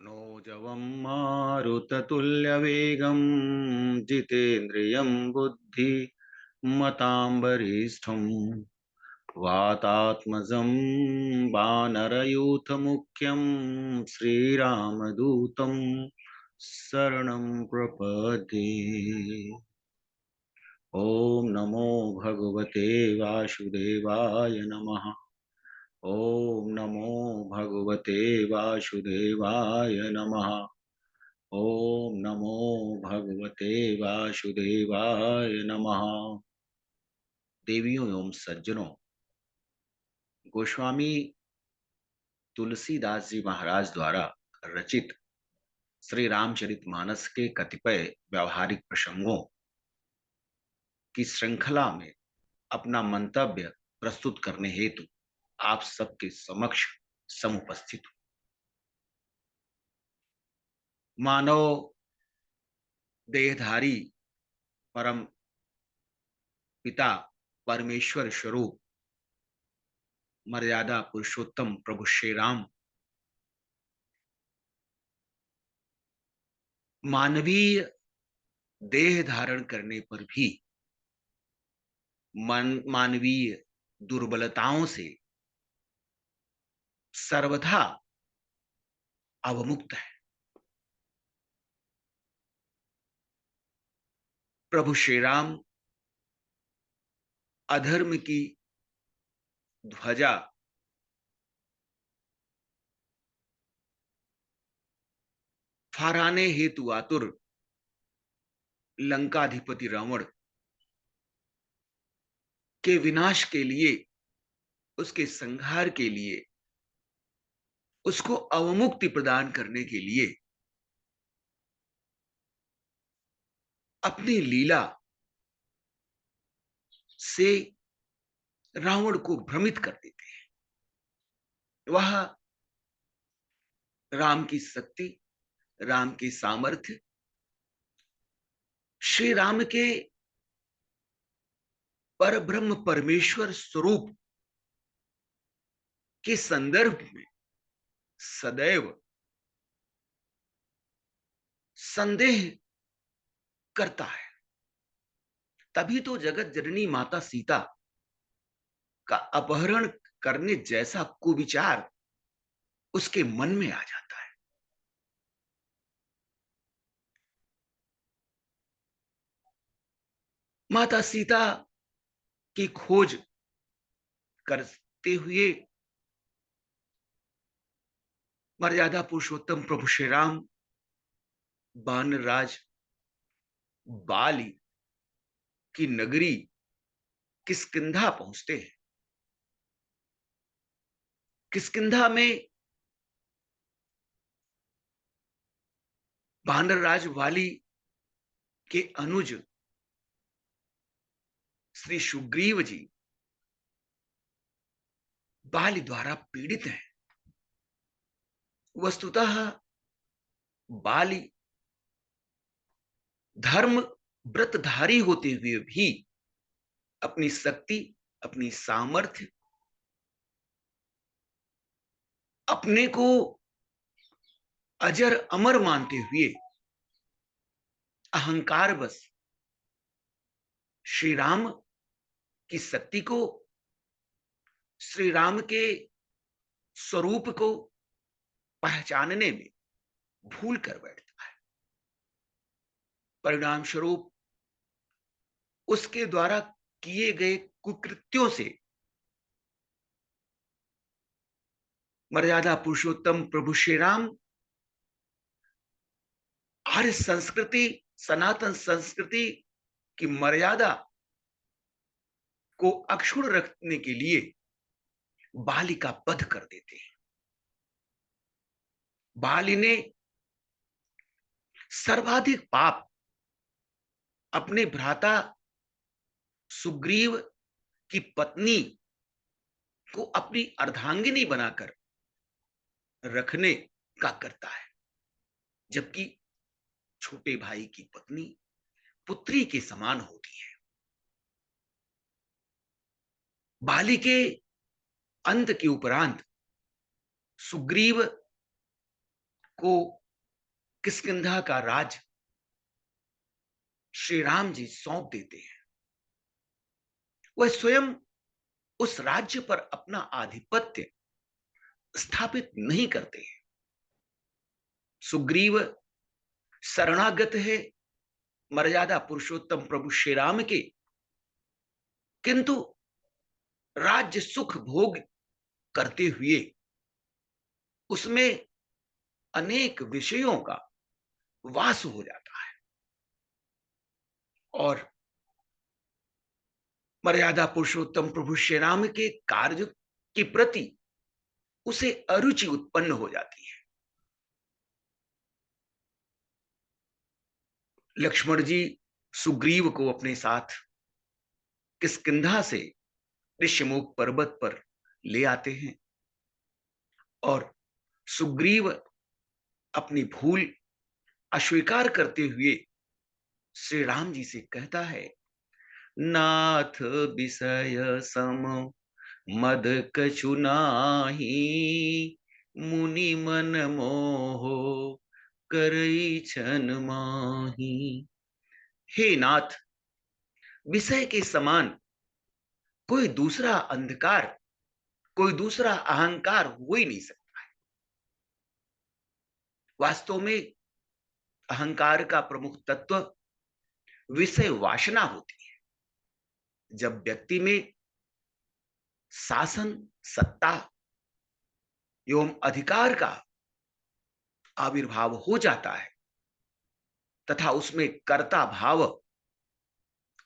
मनोजवं मारुततुल्यवेगं जितेन्द्रियं बुद्धिमतां वरिष्ठं वातात्मजं वानरयूथमुख्यं श्रीरामदूतं शरणं प्रपद्ये। ॐ नमो भगवते वासुदेवाय नमः। ॐ नमो भगवते वासुदेवाय नमः। ॐ नमो भगवते वासुदेवाय नमः। देवियों एवं सज्जनों, गोस्वामी तुलसीदास जी महाराज द्वारा रचित श्री रामचरितमानस के कतिपय व्यवहारिक प्रसंगों की श्रृंखला में अपना मंतव्य प्रस्तुत करने हेतु आप सबके समक्ष समुपस्थित हूं। मानव देहधारी परम पिता परमेश्वर स्वरूप मर्यादा पुरुषोत्तम प्रभु श्री राम मानवीय देह धारण करने पर भी मानवीय दुर्बलताओं से सर्वथा अवमुक्त है। प्रभु श्री राम अधर्म की ध्वजा फहराने हेतु आतुर लंकाधिपति रावण के विनाश के लिए, उसके संहार के लिए, उसको अवमुक्ति प्रदान करने के लिए अपनी लीला से रावण को भ्रमित कर देते हैं। वह राम की शक्ति, राम की सामर्थ्य, श्री राम के परब्रह्म परमेश्वर स्वरूप के संदर्भ में सदैव संदेह करता है। तभी तो जगत जननी माता सीता का अपहरण करने जैसा कुविचार उसके मन में आ जाता है। माता सीता की खोज करते हुए मर्यादा पुरुषोत्तम प्रभु श्री राम वानर राज बाली की नगरी किष्किंधा पहुंचते हैं। किष्किंधा में वानर राज वाली के अनुज श्री सुग्रीव जी बाली द्वारा पीड़ित हैं। वस्तुतः बाली धर्म व्रतधारी होते हुए भी अपनी शक्ति, अपनी सामर्थ्य, अपने को अजर अमर मानते हुए अहंकार बस श्री राम की शक्ति को, श्री राम के स्वरूप को पहचानने में भूल कर बैठता है। परिणाम स्वरूप उसके द्वारा किए गए कुकृत्यों से मर्यादा पुरुषोत्तम प्रभु श्री राम आर्य संस्कृति, सनातन संस्कृति की मर्यादा को अक्षुण्ण रखने के लिए बाली का वध कर देते हैं। बाली ने सर्वाधिक पाप अपने भ्राता सुग्रीव की पत्नी को अपनी अर्धांगिनी बनाकर रखने का करता है, जबकि छोटे भाई की पत्नी पुत्री के समान होती है। बाली के अंत के उपरांत सुग्रीव को किष्किंधा का राज श्री राम जी सौंप देते हैं। वह स्वयं उस राज्य पर अपना आधिपत्य स्थापित नहीं करते हैं। सुग्रीव शरणागत है मर्यादा पुरुषोत्तम प्रभु श्री राम के, किंतु राज्य सुख भोग करते हुए उसमें अनेक विषयों का वास हो जाता है और मर्यादा पुरुषोत्तम प्रभु श्री राम के कार्य के प्रति उसे अरुचि उत्पन्न हो जाती है। लक्ष्मण जी सुग्रीव को अपने साथ किष्किंधा से ऋष्यमुख पर्वत पर ले आते हैं और सुग्रीव अपनी भूल अस्वीकार करते हुए श्री राम जी से कहता है, नाथ विषय सम मद कछु नाही, मुनि मन मोह करई छन माही। हे नाथ, विषय के समान कोई दूसरा अंधकार, कोई दूसरा अहंकार हो ही नहीं सकता है। वास्तव में अहंकार का प्रमुख तत्व विषय वासना होती है। जब व्यक्ति में शासन, सत्ता एवं अधिकार का आविर्भाव हो जाता है तथा उसमें कर्ता भाव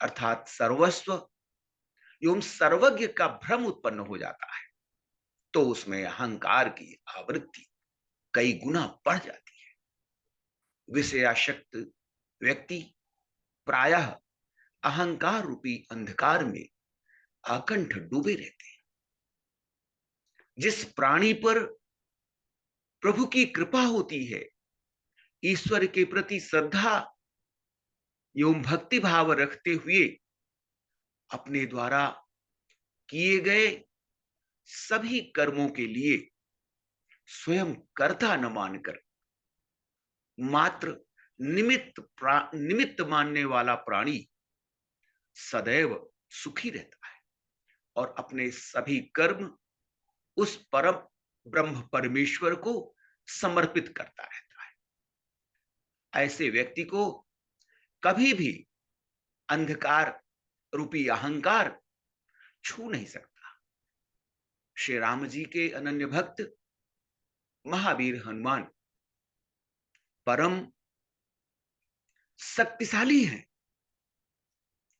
अर्थात सर्वस्व एवं सर्वज्ञ का भ्रम उत्पन्न हो जाता है, तो उसमें अहंकार की आवृत्ति कई गुना बढ़ जाती है। विषयाशक्त व्यक्ति प्रायः अहंकार रूपी अंधकार में अकंठ डूबे रहते हैं। जिस प्राणी पर प्रभु की कृपा होती है, ईश्वर के प्रति श्रद्धा एवं भक्ति भाव रखते हुए अपने द्वारा किए गए सभी कर्मों के लिए स्वयं कर्ता न मानकर मात्र निमित्त मानने वाला प्राणी सदैव सुखी रहता है और अपने सभी कर्म उस परम ब्रह्म परमेश्वर को समर्पित करता रहता है। ऐसे व्यक्ति को कभी भी अंधकार रूपी अहंकार छू नहीं सकता। श्री राम जी के अनन्य भक्त महावीर हनुमान परम शक्तिशाली हैं,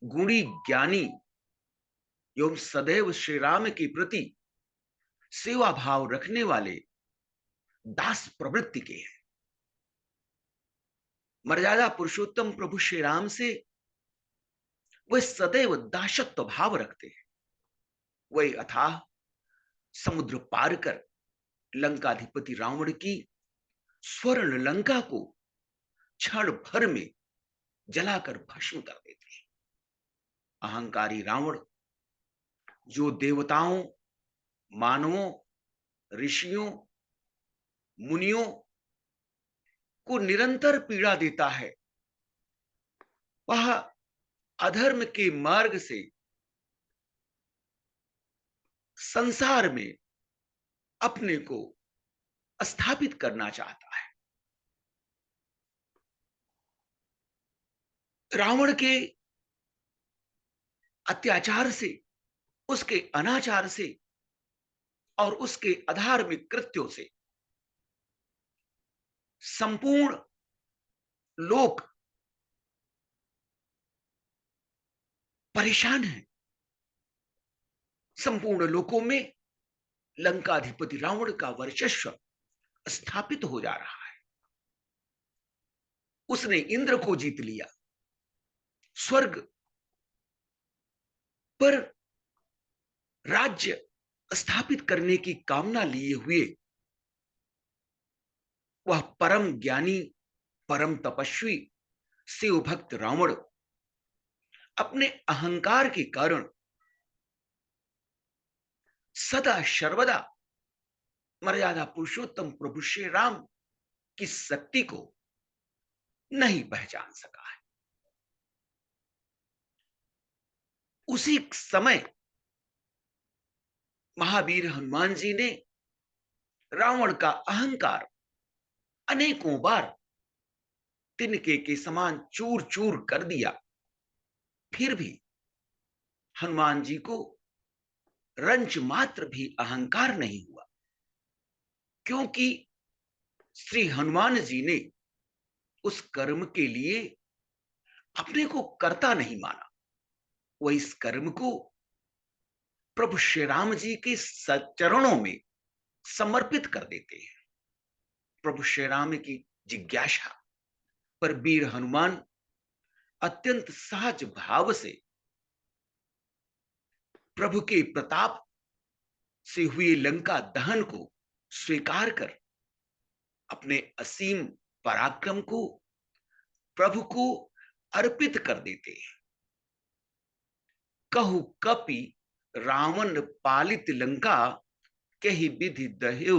गुणी ज्ञानी एवं सदैव श्री राम के प्रति सेवा भाव रखने वाले दास प्रवृत्ति के हैं। मर्यादा पुरुषोत्तम प्रभु श्री राम से वे सदैव दासत्व भाव रखते हैं। वही अथाह समुद्र पार कर लंकाधिपति रावण की स्वर्ण लंका को क्षण भर में जलाकर भस्म कर देते हैं। अहंकारी रावण जो देवताओं, मानवों, ऋषियों, मुनियों को निरंतर पीड़ा देता है, वह अधर्म के मार्ग से संसार में अपने को स्थापित करना चाहता है। रावण के अत्याचार से, उसके अनाचार से और उसके अधार्मिक कृत्यों से संपूर्ण लोक परेशान है। संपूर्ण लोकों में लंकाधिपति रावण का वर्चस्व स्थापित हो जा रहा है। उसने इंद्र को जीत लिया, स्वर्ग पर राज्य स्थापित करने की कामना लिए हुए वह परम ज्ञानी, परम तपस्वी शिव भक्त रावण अपने अहंकार के कारण सदा सर्वदा मर्यादा पुरुषोत्तम प्रभु श्री राम की शक्ति को नहीं पहचान सका है। उसी समय महावीर हनुमान जी ने रावण का अहंकार अनेकों बार तिनके के समान चूर चूर कर दिया। फिर भी हनुमान जी को रंच मात्र भी अहंकार नहीं हुआ, क्योंकि श्री हनुमान जी ने उस कर्म के लिए अपने को कर्ता नहीं माना। वह इस कर्म को प्रभु श्री राम जी के चरणों में समर्पित कर देते हैं। प्रभु श्री राम की जिज्ञासा पर वीर हनुमान अत्यंत सहज भाव से प्रभु के प्रताप से हुए लंका दहन को स्वीकार कर अपने असीम पराक्रम को प्रभु को अर्पित कर देते हैं। कहु कपि रावण पालित लंका, कही विधि दह्यु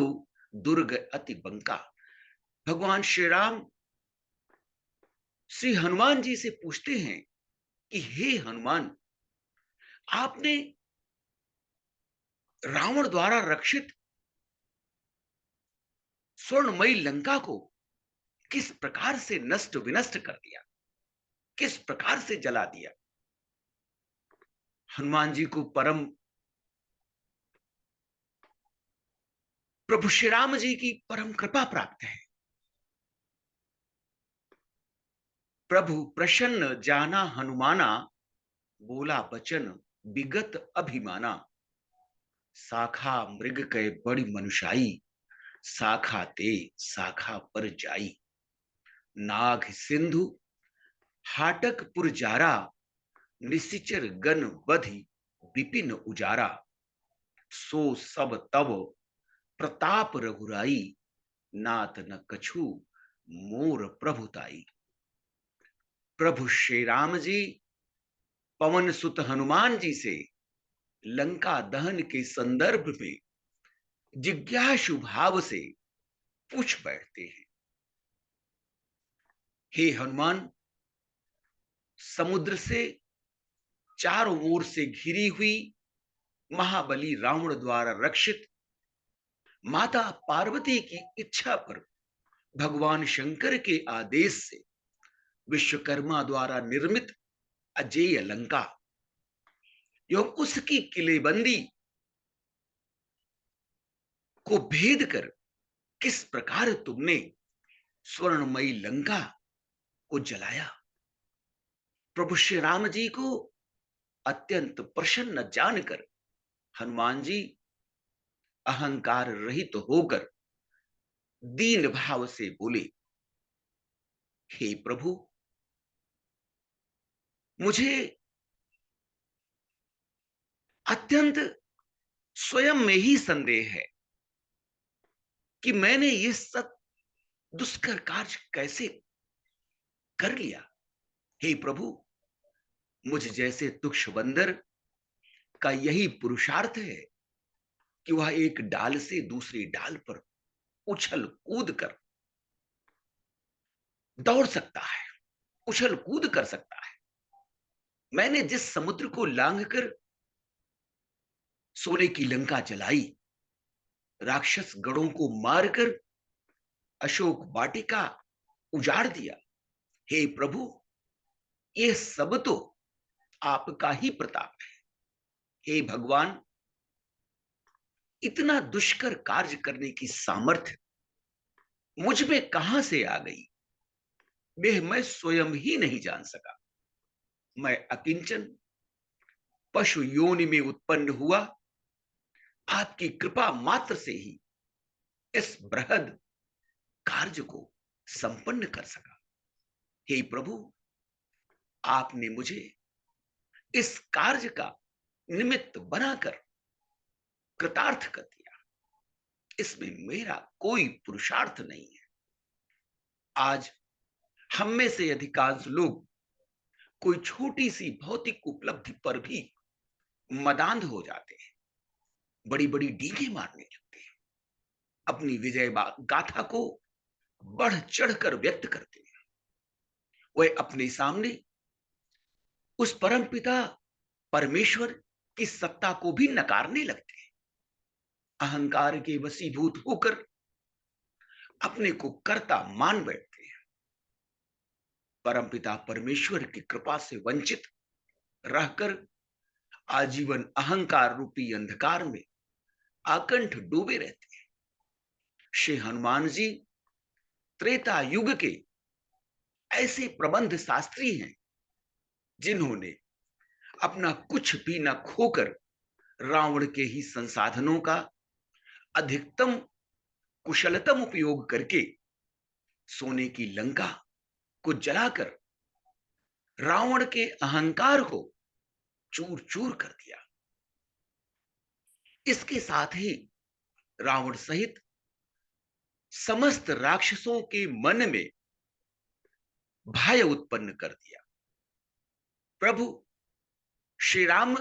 दुर्ग अति बंका। भगवान श्री राम श्री हनुमान जी से पूछते हैं कि हे हनुमान, आपने रावण द्वारा रक्षित स्वर्णमयी लंका को किस प्रकार से नष्ट विनष्ट कर दिया, किस प्रकार से जला दिया। हनुमान जी को परम प्रभु श्री राम जी की परम कृपा प्राप्त है। प्रभु प्रसन्न जाना हनुमाना, बोला बचन विगत अभिमाना। शाखा मृग के बड़ी मनुषाई, शाखा ते शाखा पर जाई। नाग सिंधु हाटक पुरजारा, निशिचर गण बधि विपिन उजारा। सो सब तब प्रताप रघुराई, नात न कछु मोर प्रभुताई। प्रभु श्री राम जी पवन सुत हनुमान जी से लंका दहन के संदर्भ में जिज्ञासु भाव से पूछ बैठते हैं, हे हनुमान, समुद्र से चारों ओर से घिरी हुई महाबली रावण द्वारा रक्षित माता पार्वती की इच्छा पर भगवान शंकर के आदेश से विश्वकर्मा द्वारा निर्मित अजेय लंका एवं उसकी किलेबंदी को भेद कर किस प्रकार तुमने स्वर्णमयी लंका को जलाया। प्रभु श्री राम जी को अत्यंत प्रसन्न जानकर हनुमान जी अहंकार रहित होकर दीन भाव से बोले, हे प्रभु, मुझे अत्यंत स्वयं में ही संदेह है कि मैंने ये सब दुष्कर कार्य कैसे कर लिया। हे प्रभु, मुझ जैसे तुक्ष बंदर का यही पुरुषार्थ है कि वह एक डाल से दूसरी डाल पर उछल कूद कर दौड़ सकता है, उछल कूद कर सकता है। मैंने जिस समुद्र को लांघकर सोने की लंका जलाई, राक्षस गणों को मारकर अशोक वाटिका उजाड़ दिया, हे प्रभु, ये सब तो आपका ही प्रताप है। हे भगवान, इतना दुष्कर कार्य करने की सामर्थ्य मुझ में कहां से आ गई, मैं स्वयं ही नहीं जान सका। मैं अकिंचन पशु योनि में उत्पन्न हुआ, आपकी कृपा मात्र से ही इस बृहद कार्य को संपन्न कर सका। हे प्रभु, आपने मुझे इस कार्य का निमित्त बनाकर कृतार्थ कर दिया। इसमें मेरा कोई पुरुषार्थ नहीं है। आज हम में से अधिकांश लोग कोई छोटी सी भौतिक उपलब्धि पर भी मदांध हो जाते हैं, बड़ी बड़ी डींगे मारने लगते हैं, अपनी विजय गाथा को बढ़ चढ़कर व्यक्त करते हैं। वह अपने सामने उस परम पिता परमेश्वर की सत्ता को भी नकारने लगते हैं। अहंकार के वशीभूत होकर अपने को कर्ता मान बैठते हैं। परमपिता परमेश्वर की कृपा से वंचित रहकर आजीवन अहंकार रूपी अंधकार में आकंठ डूबे रहते हैं। श्री हनुमान जी त्रेता युग के ऐसे प्रबंध शास्त्री हैं जिन्होंने अपना कुछ भी न खोकर रावण के ही संसाधनों का अधिकतम कुशलतम उपयोग करके सोने की लंका को जलाकर रावण के अहंकार को चूर चूर कर दिया। इसके साथ ही रावण सहित समस्त राक्षसों के मन में भय उत्पन्न कर दिया। प्रभु श्री राम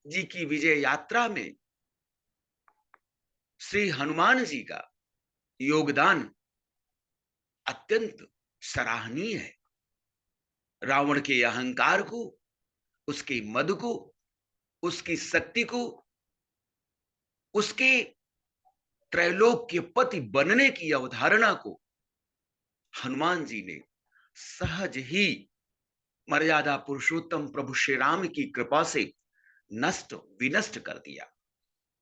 जी की विजय यात्रा में श्री हनुमान जी का योगदान अत्यंत सराहनीय है। रावण के अहंकार को, उसके मद को, उसकी शक्ति को, उसके त्रैलोक के पति बनने की अवधारणा को हनुमान जी ने सहज ही मर्यादा पुरुषोत्तम प्रभु श्री राम की कृपा से नष्ट विनष्ट कर दिया।